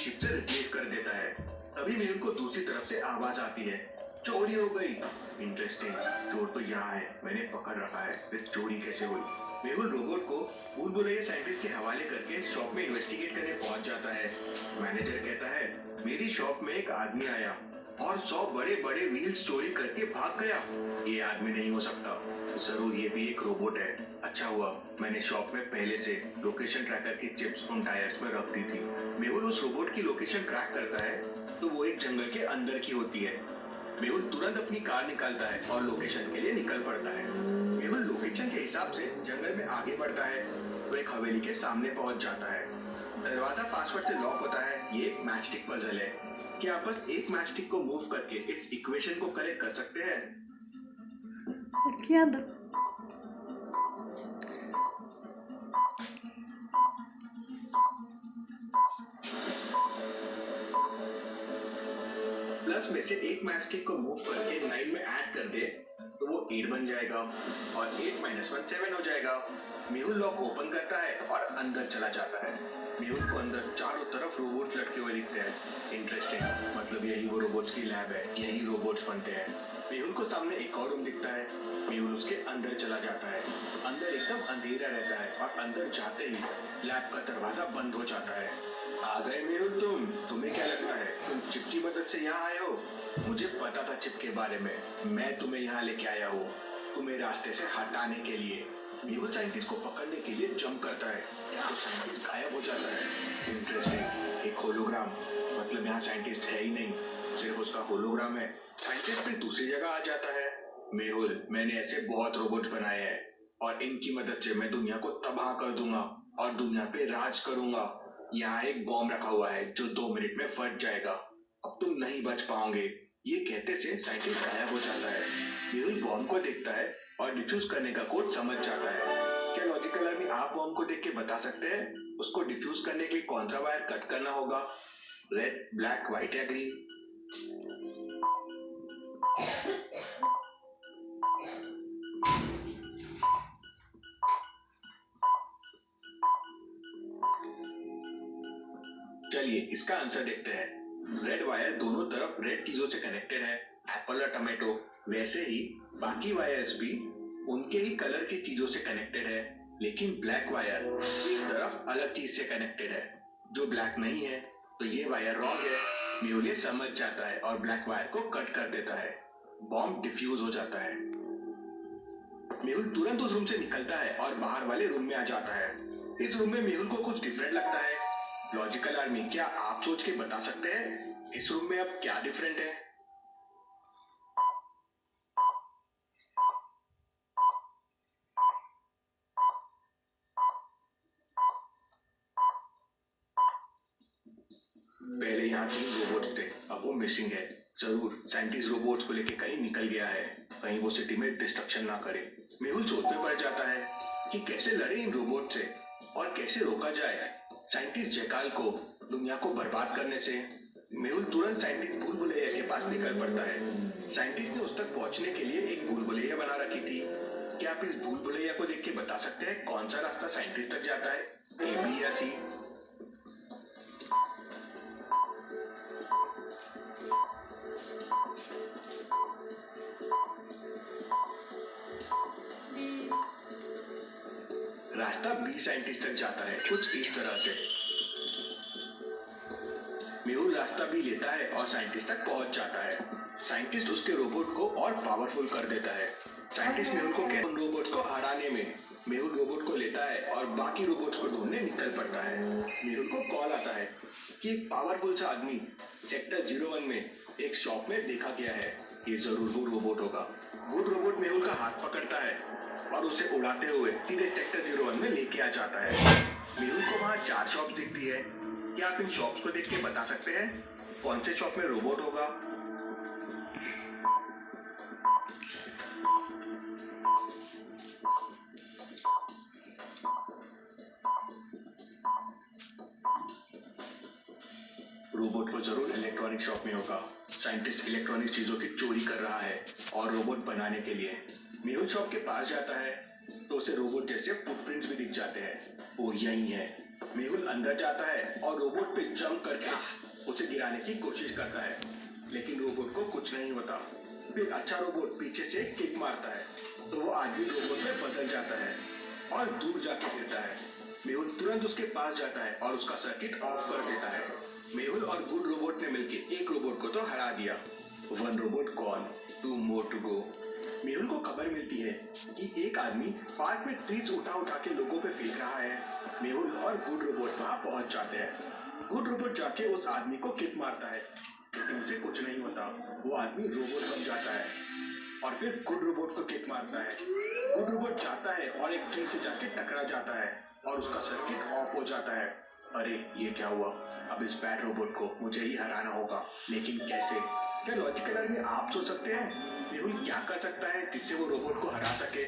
Chip से replace कर देता है। तभी मेहुल को दूसरी तरफ से आवाज आती है, चोरी हो गई। इंटरेस्टिंग, चोर तो यहाँ है, मैंने पकड़ रखा है, फिर चोरी कैसे हुई? मेहुल रोबोट को भूल भुलैया साइंटिस्ट के हवाले करके शॉप में इन्वेस्टिगेट करने पहुंच जाता है। मैनेजर कहता है, मेरी शॉप में एक आदमी आया और 100 बड़े बड़े व्हील्स चोरी करके भाग गया। ये आदमी नहीं हो सकता, जरूर ये भी एक रोबोट है। अच्छा हुआ मैंने शॉप में पहले से लोकेशन ट्रैकर की चिप्स उन टायर्स में रख दी थी। मेहुल उस रोबोट की लोकेशन ट्रैक करता है तो वो एक जंगल के अंदर की होती है। मेहुल तुरंत अपनी कार निकालता है और लोकेशन के लिए निकल पड़ता है। मेहुल लोकेशन के हिसाब से जंगल में आगे बढ़ता है तो एक हवेली के सामने पहुंच जाता है। दरवाजा पासवर्ड से लॉक होता है। ये एक मैचस्टिक पजल है। क्या आप बस एक मैचस्टिक को मूव करके इस इक्वेशन को करेक्ट कर सकते हैं? क्या प्लस में से एक मैचस्टिक को मूव करके 9 में ऐड कर दे तो वो 8 बन जाएगा और 8 - 1 7 हो जाएगा। मेहुल लॉक ओपन करता है और अंदर चला जाता है। मेहुल को अंदर चारों तरफ रोबोट्स लटके हुए दिखते हैं। इंटरेस्टिंग, मतलब यही वो रोबोट्स की लैब है, यही रोबोट्स बनते हैं। मेहुल को सामने एक और रूम दिखता है। मेहुल उसके अंदर चला जाता है। अंदर एकदम अंधेरा रहता है और अंदर जाते ही लैब का दरवाजा बंद हो जाता है। आ गए मेहुल तुम्हें क्या लगता है तुम चिप की मदद से यहाँ आए हो? मुझे पता था चिप के बारे में, मैं तुम्हें यहाँ लेके आया हूँ, तुम्हें रास्ते से हटाने के लिए। मेहुल साइंटिस्ट को पकड़ने के लिए जंप करता है तो साइंटिस्ट गायब हो जाता है। इंटरेस्टिंग, एक होलोग्राम, मतलब यहाँ साइंटिस्ट है ही नहीं, सिर्फ उसका होलोग्राम है। साइंटिस्ट फिर दूसरी जगह आ जाता है। मेहुल, मैंने ऐसे बहुत रोबोट बनाए हैं और इनकी मदद से मैं दुनिया को तबाह कर दूंगा और दुनिया पे राज करूंगा। यहाँ एक बॉम्ब रखा हुआ है जो 2 मिनट में फट जाएगा, अब तुम नहीं बच पाओगे। ये कहते से साइंटिस्ट गायब हो जाता है। मेहुल बॉम्ब को देखता है और डिफ्यूज करने का कोड समझ जाता है। क्या लॉजिकल आर्मी आप बॉम्ब को देख के बता सकते हैं उसको डिफ्यूज करने के लिए कौन सा वायर कट करना होगा? रेड, ब्लैक, व्हाइट या ग्रीन? चलिए इसका आंसर देखते हैं। रेड वायर दोनों तरफ रेड चीजों से कनेक्टेड है, एप्पल और टमाटो। वैसे ही बाकी वायर्स भी उनके ही कलर की चीजों से कनेक्टेड है, लेकिन ब्लैक वायर एक तरफ अलग चीज से कनेक्टेड है जो ब्लैक नहीं है, तो ये वायर रॉन्ग है। मेहुल समझ जाता है और ब्लैक वायर को कट कर देता है। बॉम्ब डिफ्यूज हो जाता है। मेहुल तुरंत उस रूम से निकलता है और बाहर वाले रूम में आ जाता है। इस रूम में मेहुल को कुछ डिफरेंट लगता है। लॉजिकल आर्मी, क्या आप सोच के बता सकते हैं इस रूम में अब क्या डिफरेंट है? पहले यहाँ 3 रोबोट्स थे, अब वो मिसिंग है। जरूर साइंटिस्ट रोबोट्स को लेके कहीं निकल गया है, कहीं वो सिटी में डिस्ट्रक्शन ना करे। मेहुल सोच में पड़ जाता है कि कैसे लड़े इन रोबोट से और कैसे रोका जाए साइंटिस्ट जैकाल को दुनिया को बर्बाद करने से। मेहुल तुरंत साइंटिस्ट भूल भुलैया के पास निकल पड़ता है। साइंटिस्ट ने उस तक पहुंचने के लिए एक भूल भुलैया बना रखी थी। क्या आप इस भूल भुलैया को देख के बता सकते हैं कौन सा रास्ता साइंटिस्ट तक जाता है, ए, बी या सी? रास्ता बी साइंटिस्ट तक जाता है, कुछ इस तरह से। मेहुल रास्ता बी लेता है और साइंटिस्ट तक पहुंच जाता है। साइंटिस्ट उसके रोबोट को और पावरफुल कर देता है। साइंटिस्ट मेहुल को कहता है उन रोबोट्स को हराने में। मेहुल रोबोट को लेता है और बाकी रोबोट्स को ढूंढने निकल पड़ता है। मेहुल को कॉल आता है कि एक पावरफुल सा आदमी सेक्टर 01 में एक शॉप में देखा गया है। ये जरूर वो रोबोट होगा। वो रोबोट मेहुल का हाथ पकड़ता है और उसे उड़ाते हुए सीधे सेक्टर 01 में लेके आ जाता है। मेहुल को वहाँ 4 शॉप्स दिखती है। क्या आप इन शॉप्स को देख के बता सकते हैं कौन से शॉप में रोबोट होगा? रोबोट को जरूर इलेक्ट्रॉनिक शॉप में होगा। साइंटिस्ट इलेक्ट्रॉनिक चीजों की चोरी कर रहा है और रोबोट बनाने के लिए। मेहुल शॉप के पास जाता है तो उसे रोबोट जैसे फुटप्रिंट्स भी दिख जाते हैं। वो यही है। मेहुल अंदर जाता है और रोबोट पे जंप करके आने की कोशिश करता है, लेकिन रोबोट को कुछ नहीं होता। फिर अच्छा रोबोट पीछे से किक मारता है तो वो आदमी रोबोट में बदल जाता है और दूर जाके गिरता है। मेहुल तुरंत उसके पास जाता है और उसका सर्किट ऑफ कर देता है। मेहुल और गुड रोबोट ने मिलकर एक रोबोट को तो हरा दिया। One robot gone, 2 more to go. Mehul को खबर मिलती है कि एक आदमी पार्क में ट्रीज उठा के लोगों पे फेंक रहा है। मेहुल और गुड रोबोट वहां पहुंच जाते हैं। गुड रोबोट जाके उस आदमी को किक मारता है, लेकिन उसे कुछ नहीं होता। वो आदमी रोबोट बन जाता है और फिर गुड रोबोट को किक मारता है। गुड रोबोट जाता है और एक ट्री से जाके टकरा जाता है और उसका सर्किट ऑफ हो जाता है। अरे ये क्या हुआ? अब इस बैड रोबोट को मुझे ही हराना होगा, लेकिन कैसे? क्या लॉजिकल आदमी आप सोच सकते हैं मेहुल क्या कर सकता है जिससे वो रोबोट को हरा सके?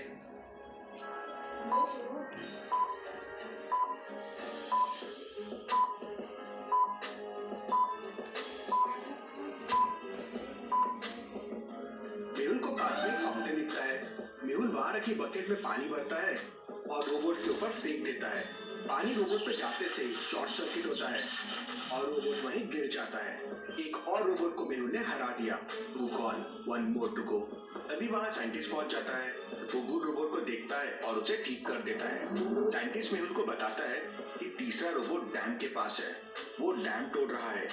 मेहुल को पास में एक फाउंटेन दिखता है। मेहुल वहां रखी बकेट में पानी भरता है और रोबोट के ऊपर फेंक देता है। पानी रोबोट पे जाते से ही शॉर्ट सर्किट होता है और रोबोट वहीं गिर जाता है। एक और रोबोट को मेहुल ने हरा दिया। Two gone, 1 more to go. तभी वहां साइंटिस्ट पहुंच जाता है। वो गुड रोबोट को देखता है और उसे ठीक कर देता है। साइंटिस्ट मेहुल को बताता है कि तीसरा रोबोट डैम के पास है। वो डैम तोड़ रहा है,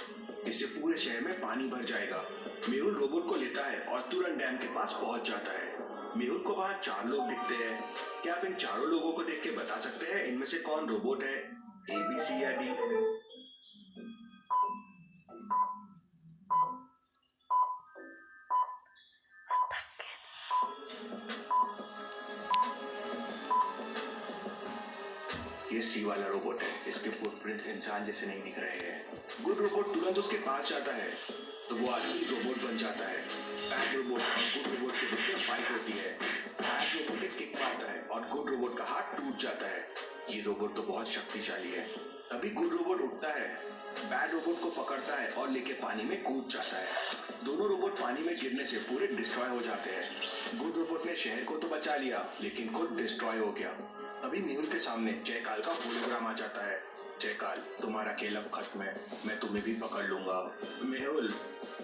इससे पूरे शहर में पानी भर जाएगा। मेहुल रोबोट को लेता है और तुरंत डैम के पास पहुंच जाता है। मेहुल को वहां 4 लोग दिखते हैं। क्या आप इन चारों लोगों को देख के बता सकते हैं इनमें से कौन रोबोट है? ए, बी, सी या डी? ये सी वाला रोबोट है। इसके फुटप्रिंट इंसान जैसे नहीं दिख रहे हैं। गुड रोबोट तुरंत उसके पास जाता है तो वो आदमी रोबोट बन जाता है। बैड रोबोट और गुड रोबोट के बीच में फाइट होती है। बैड रोबोट एक किक मारता है और गुड रोबोट का हाथ टूट जाता है। ये रोबोट तो बहुत शक्तिशाली है। तभी गुड रोबोट उठता है, बैड रोबोट को पकड़ता है और लेके पानी में कूद जाता है। दोनों रोबोट पानी में गिरने से पूरे डिस्ट्रॉय हो जाते हैं। गुड रोबोट ने शहर को तो बचा लिया, लेकिन खुद डिस्ट्रॉय हो गया। तभी मेहुल के सामने जयकाल का होलोग्राम आ जाता है। जयकाल, तुम्हारा खेल अब खत्म है, मैं तुम्हें भी पकड़ लूंगा। मेहुल,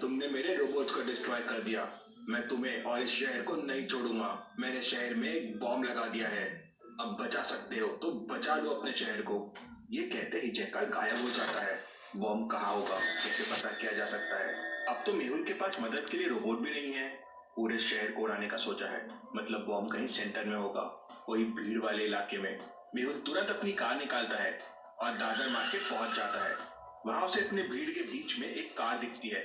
तुमने मेरे रोबोट को डिस्ट्रॉय कर दिया। मैं तुम्हें और इस शहर को नहीं छोड़ूंगा। मैंने शहर में एक बॉम्ब लगा दिया है। अब बचा सकते हो तो बचा लो अपने शहर को। ये कहते ही जयकाल गायब हो जाता है। बॉम्ब कहाँ होगा, कैसे पता किया जा सकता है? अब तो मेहुल के पास मदद के लिए रोबोट भी नहीं है। पूरे शहर को उड़ाने का सोचा है, मतलब बॉम्ब कहीं सेंटर में होगा, कोई भीड़ वाले इलाके में। मेहुल तुरंत अपनी कार निकालता है और दादर मार्केट पहुंच जाता है। वहां उसे इतने भीड़ के बीच में एक कार दिखती है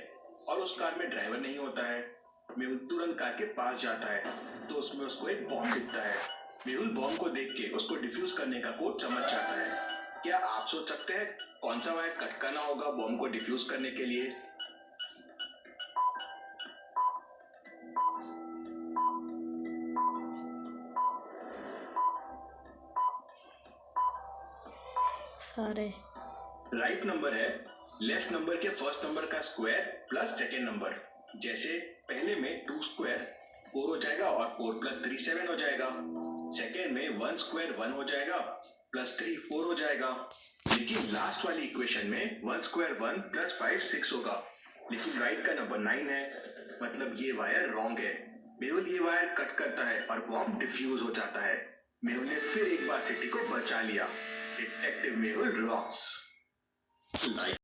और उस कार में ड्राइवर नहीं होता है। मेहुल तुरंत कार के पास जाता है तो उसमें उसको एक बॉम्ब दिखता है। मेहुल बॉम्ब को देख के उसको डिफ्यूज करने का कोड समझ जाता है। क्या आप सोच सकते हैं कौन सा वायर कट करना होगा बॉम्ब को डिफ्यूज करने के लिए? सारे राइट नंबर है लेफ्ट नंबर के फर्स्ट नंबर का स्क्वायर प्लस सेकेंड नंबर। जैसे पहले में 2 स्क्वायर 4 हो जाएगा और 4 प्लस 3 7 हो जाएगा। सेकेंड में 1 स्क्वायर 1 हो जाएगा प्लस 3 4 हो जाएगा। लेकिन लास्ट वाली इक्वेशन में 1 स्क्वायर 1 प्लस 5 6 होगा। लेकिन राइट का नंबर 9 है, मतलब ये वायर रॉन्ग है। मेहुल ये वायर कट करता है और बॉम्ब डिफ्यूज हो जाता है। मेहुल ने फिर एक बार सिटी को बचा लिया। Detective Mehul rocks.